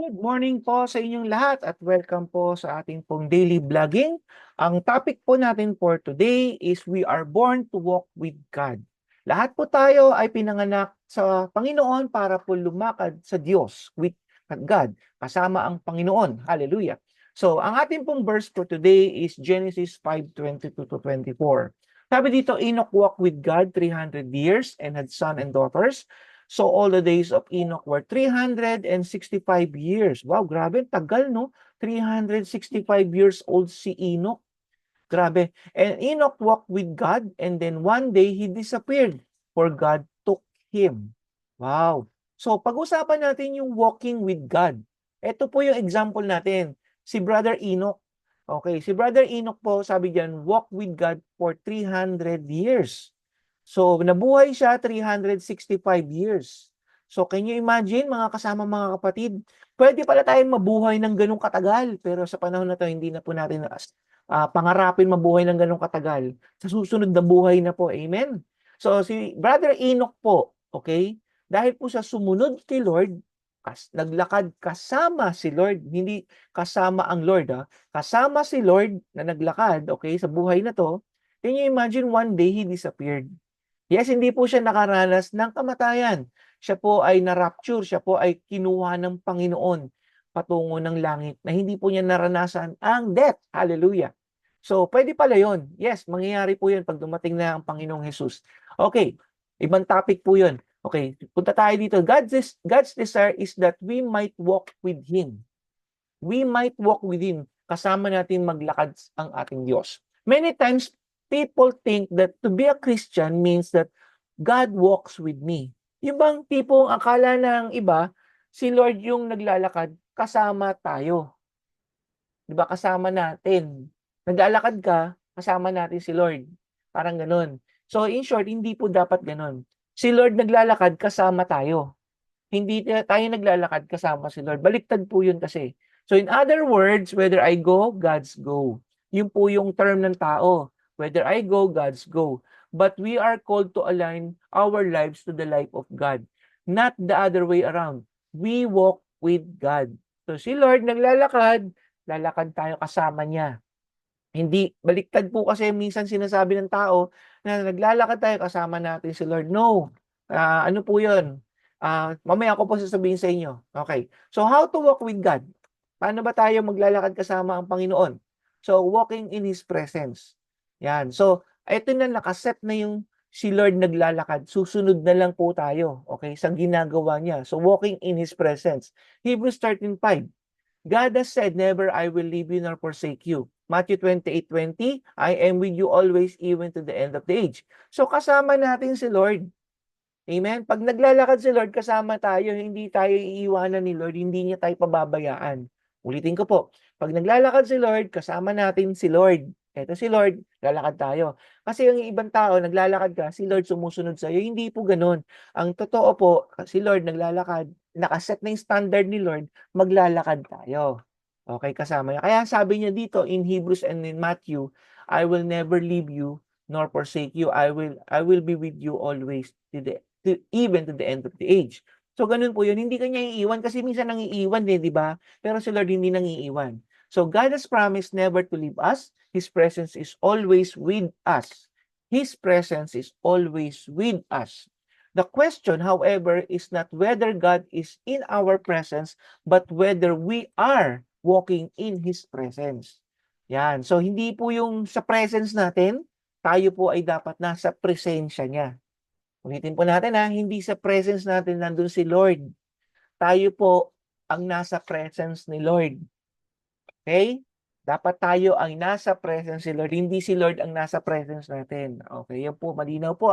Good morning po sa inyong lahat at welcome po sa ating pong daily vlogging. Ang topic po natin for today is we are born to walk with God. Lahat po tayo ay pinanganak sa Panginoon para po lumakad sa Diyos with God, kasama ang Panginoon. Hallelujah. So, ang ating pong verse for today is Genesis 5:22 to 24. Sabi dito, Enoch walked with God 300 years and had son and daughters. So all the days of Enoch were 365 years. Wow, grabe, tagal no? 365 years old si Enoch. Grabe. And Enoch walked with God and then one day he disappeared for God took him. Wow. So pag-usapan natin yung walking with God. Ito po yung example natin. Si Brother Enoch. Okay, si Brother Enoch po, sabi diyan, walk with God for 300 years. So, nabuhay siya 365 years. So, can you imagine, mga kasama mga kapatid, pwede pala tayong mabuhay ng ganong katagal. Pero sa panahon na to, hindi na po natin pangarapin mabuhay ng ganong katagal. Sa susunod na buhay na po. Amen? So, si Brother Enoch po, okay, dahil po sa sumunod kay Lord, naglakad kasama si Lord, hindi kasama ang Lord, kasama si Lord na naglakad, okay, sa buhay na to. Can you imagine one day he disappeared? Yes, hindi po siya nakaranas ng kamatayan. Siya po ay na-rapture, siya po ay kinuha ng Panginoon patungo ng langit na hindi po niya naranasan ang death. Hallelujah. So, pwede pala yun. Yes, mangyayari po yun pag dumating na ang Panginoong Jesus. Okay, ibang topic po yun. Okay, punta tayo dito. God's desire is that we might walk with Him. We might walk with Him. Kasama natin maglakad ang ating Diyos. Many times, people think that to be a Christian means that God walks with me. Yung bang tipong akala ng iba, si Lord yung naglalakad, kasama tayo. Di ba? Kasama natin. Naglalakad ka, kasama natin si Lord. Parang ganun. So in short, hindi po dapat ganun. Si Lord naglalakad, kasama tayo. Hindi tayo naglalakad kasama si Lord. Baliktad po yun kasi. So in other words, whether I go, God's go. Yun po yung term ng tao. Whether I go, God's go. But we are called to align our lives to the life of God. Not the other way around. We walk with God. So si Lord naglalakad, lalakad tayo kasama niya. Hindi, baliktad po kasi minsan sinasabi ng tao na naglalakad tayo kasama natin si Lord. No. Ano po yun? Mamaya ako po sasabihin sa inyo. Okay. So how to walk with God? Paano ba tayo maglalakad kasama ang Panginoon? So walking in His presence. Yan. So ito na nakaset na yung si Lord naglalakad. Susunod na lang po tayo. Okay? Sa ginagawa niya. So walking in His presence. Hebrews 13:5. God has said, never I will leave you nor forsake you. Matthew 28:20, I am with you always even to the end of the age. So kasama natin si Lord. Amen? Pag naglalakad si Lord, kasama tayo, hindi tayo iiwanan ni Lord, hindi niya tayo pababayaan. Ulitin ko po, pag naglalakad si Lord, kasama natin si Lord. Eto si Lord, lalakad tayo. Kasi yung ibang tao, naglalakad ka, si Lord sumusunod sa iyo. Hindi po ganun. Ang totoo po, si Lord naglalakad, nakaset na yung standard ni Lord, maglalakad tayo. Okay, kasama niya. Kaya sabi niya dito in Hebrews and in Matthew, I will never leave you nor forsake you. I will be with you always even to the end of the age. So ganun po yun, hindi kanya iiwan kasi minsan nangiiwan din, di ba? Pero si Lord hindi nangiiwan. So God has promised never to leave us. His presence is always with us. His presence is always with us. The question, however, is not whether God is in our presence, but whether we are walking in His presence. Yan. So hindi po yung sa presence natin, tayo po ay dapat nasa presensya niya. Ulitin po natin hindi sa presence natin nandun si Lord. Tayo po ang nasa presence ni Lord. Okay? Dapat tayo ang nasa presence si Lord, hindi si Lord ang nasa presence natin. Okay, yan po, malinaw po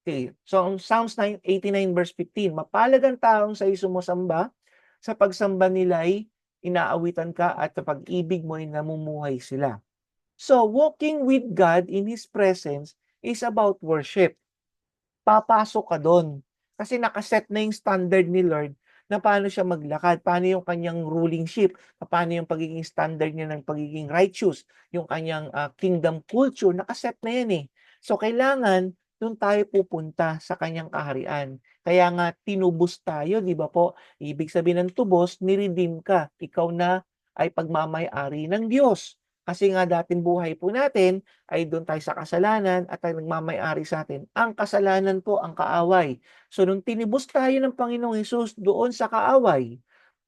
Okay, so ang Psalms 89 verse 15, mapalad ang taong sa iyo sumusamba, sa pagsamba nila ay inaawitan ka at sa pag-ibig mo ay namumuhay sila. So, walking with God in His presence is about worship. Papasok ka doon. Kasi nakaset na yung standard ni Lord na paano siya maglakad, paano yung kanyang ruling ship, paano yung pagiging standard niya ng pagiging righteous, yung kanyang kingdom culture, nakaset na yan eh. So kailangan doon tayo pupunta sa kanyang kaharian. Kaya nga tinubos tayo, 'di ba po? Ibig sabihin ng tubos, ni-redeem ka. Ikaw na ay pagmamay-ari ng Diyos. Kasi nga dating buhay po natin ay doon tayo sa kasalanan at ang nagmamay-ari sa atin. Ang kasalanan po ang kaaway. So nung tinubos tayo ng Panginoong Hesus doon sa kaaway,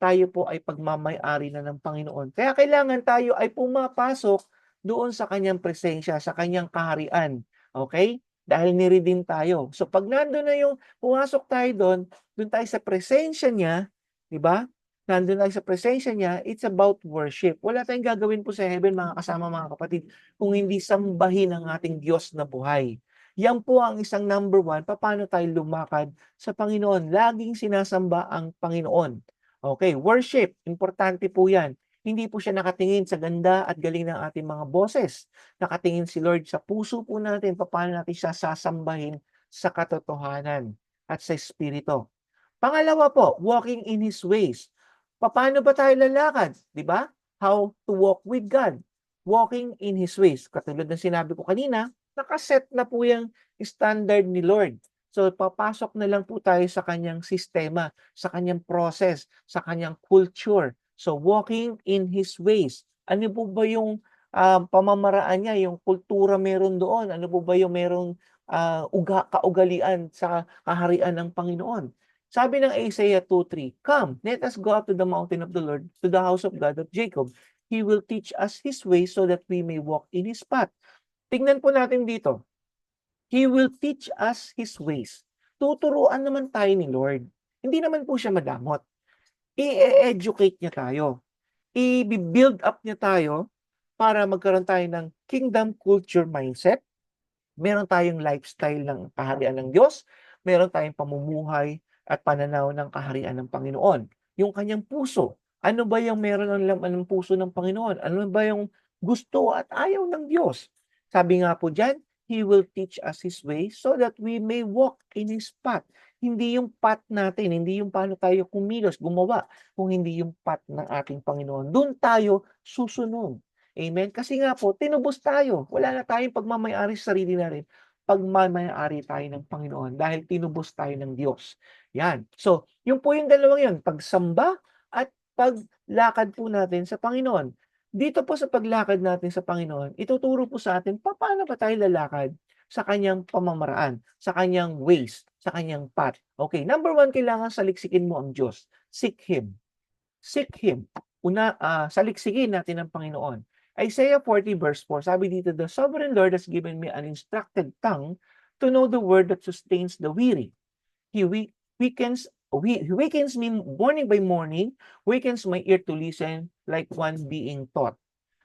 tayo po ay pagmamay-ari na ng Panginoon. Kaya kailangan tayo ay pumapasok doon sa kanyang presensya, sa kanyang kaharian. Okay? Dahil ni-redeem tayo. So pag nandoon na yung pumasok tayo doon, doon tayo sa presensya niya, 'di ba? Nandun tayo sa presensya niya, it's about worship. Wala tayong gagawin po sa heaven, mga kasama, mga kapatid, kung hindi sambahin ang ating Diyos na buhay. Yan po ang isang number one, paano tayo lumakad sa Panginoon. Laging sinasamba ang Panginoon. Okay, worship, importante po yan. Hindi po siya nakatingin sa ganda at galing ng ating mga boses. Nakatingin si Lord sa puso po natin, paano natin siya sasambahin sa katotohanan at sa Espiritu. Pangalawa po, walking in His ways. Paano ba tayo lalakad? Di ba? How to walk with God. Walking in His ways. Katulad ng sinabi ko kanina, nakaset na po yung standard ni Lord. So, papasok na lang po tayo sa kanyang sistema, sa kanyang process, sa kanyang culture. So, walking in His ways. Ano po ba yung pamamaraan niya, yung kultura meron doon? Ano po ba yung merong kaugalian sa kaharian ng Panginoon? Sabi ng Isaiah 2:3, "Come, let us go up to the mountain of the Lord, to the house of God of Jacob. He will teach us His ways so that we may walk in His path." Tingnan po natin dito. He will teach us His ways. Tuturuan naman tayo ni Lord. Hindi naman po siya madamot. I-educate niya tayo. I-build up niya tayo para magkaroon tayo ng kingdom culture mindset. Meron tayong lifestyle ng kaharian ng Diyos. Meron tayong pamumuhay at pananaw ng kaharian ng Panginoon. Yung kanyang puso. Ano ba yung meron ng laman ng puso ng Panginoon? Ano ba yung gusto at ayaw ng Diyos? Sabi nga po dyan, He will teach us His way so that we may walk in His path. Hindi yung path natin, hindi yung paano tayo kumilos, gumawa, kung hindi yung path ng ating Panginoon. Doon tayo susunod. Amen? Kasi nga po, tinubos tayo. Wala na tayong pagmamay-ari sa sarili natin. Pagmamay-ari tayo ng Panginoon dahil tinubos tayo ng Diyos. Yan. So, yun po yung dalawang yun, pagsamba at paglakad po natin sa Panginoon. Dito po sa paglakad natin sa Panginoon, ituturo po sa atin paano ba tayo lalakad sa kanyang pamamaraan, sa kanyang ways, sa kanyang path. Okay, number one, kailangan saliksikin mo ang Diyos. Seek Him. Seek Him. Saliksikin natin ang Panginoon. Isaiah 40 verse 4, sabi dito, "The sovereign Lord has given me an instructed tongue to know the word that sustains the weary. He wakens me morning by morning, wakens my ear to listen like one being taught."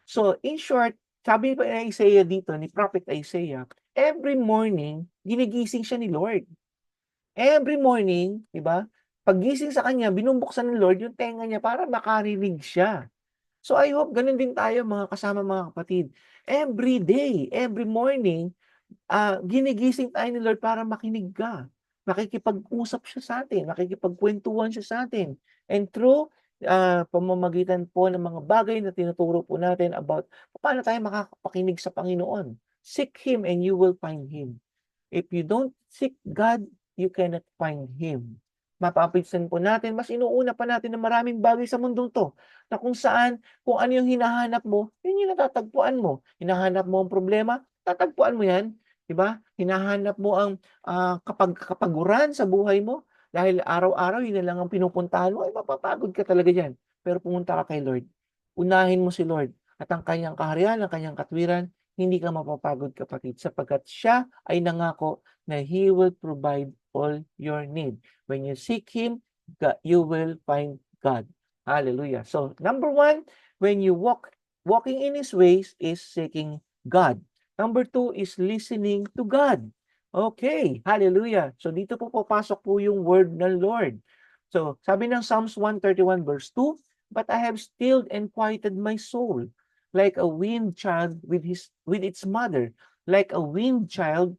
So, in short, sabi pa ni Isaiah dito, ni Prophet Isaiah, every morning, ginigising siya ni Lord. Every morning, 'di ba? Paggising sa kanya, binubuksan ng Lord yung tenga niya para makarinig siya. So I hope gano'n din tayo, mga kasama, mga kapatid. Every day, every morning, ginigising tayo ni Lord para makinig ka. Makikipag-usap siya sa atin, makikipagkuwentuhan siya sa atin. And through pamamagitan po ng mga bagay na tinuturo po natin about paano tayo makakapakinig sa Panginoon. Seek Him and you will find Him. If you don't seek God, you cannot find Him. Mapapansin po natin, mas inuuna pa natin ng maraming bagay sa mundong 'to, na kung saan, kung ano yung hinahanap mo, yun yung natatagpuan mo. Hinahanap mo ang problema, tatagpuan mo yan, 'di ba? Hinahanap mo ang, kapaguran sa buhay mo, dahil araw-araw yun na lang ang pinupuntahan mo, ay mapapagod ka talaga diyan. Pero pumunta ka kay Lord. Unahin mo si Lord at ang kanyang kaharian, ang kanyang katwiran, hindi ka mapapagod, kapatid, sapagkat siya ay nangako na He will provide all your need. When you seek Him, you will find God. Hallelujah. So, number one, when you walking in His ways is seeking God. Number two is listening to God. Okay, hallelujah. So, dito po papasok po yung word ng Lord. So, sabi ng Psalms 131 verse 2, "But I have stilled and quieted my soul, like a weaned child with its mother, like a weaned child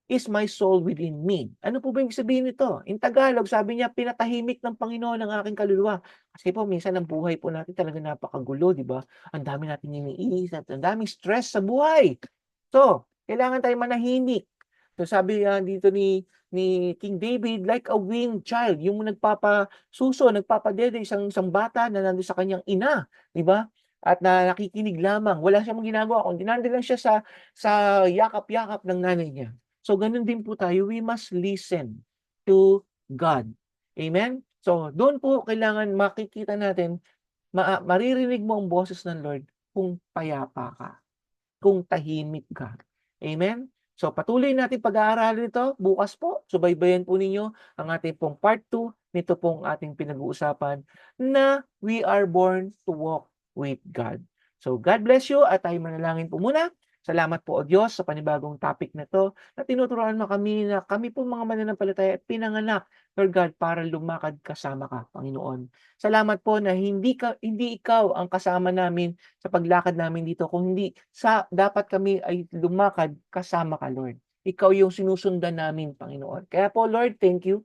is my soul within me." Ano po ba yung sabihin nito? In Tagalog, sabi niya, pinatahimik ng Panginoon ang aking kaluluwa. Kasi po, minsan ang buhay po natin talaga napakagulo, di ba? Ang dami natin iniisip, ang daming stress sa buhay. So, kailangan tayo manahimik. So sabi dito ni King David, like a weaned child, yung nagpapasuso, nagpapadede, isang bata na nandun sa kanyang ina, 'di ba? At nakikinig lamang, wala siyang ginagawa kundi nandun lang siya sa yakap-yakap ng nanay niya. So ganun din po tayo, we must listen to God. Amen? So doon po kailangan makikita natin, maririnig mo ang boses ng Lord kung payapa ka, kung tahimik ka. Amen? So patuloy natin pag-aaralin ito. Bukas po, subaybayan po ninyo ang ating pong part 2 nito pong ating pinag-uusapan na we are born to walk with God. So God bless you at tayo manalangin po muna. Salamat po o Diyos sa panibagong topic na to na tinuturuan mo kami na kami po mga mananampalataya pinanganak, Lord God, para lumakad kasama ka, Panginoon. Salamat po na hindi ikaw ang kasama namin sa paglakad namin dito, kung hindi dapat kami ay lumakad kasama ka, Lord. Ikaw yung sinusundan namin, Panginoon. Kaya po, Lord, thank you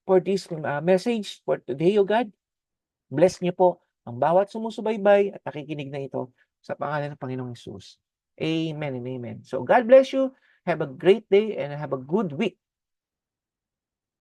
for this message for today, O God. Bless niyo po ang bawat sumusubaybay at nakikinig na ito sa pangalan ng Panginoong Hesus. Amen and amen. So God bless you. Have a great day and have a good week.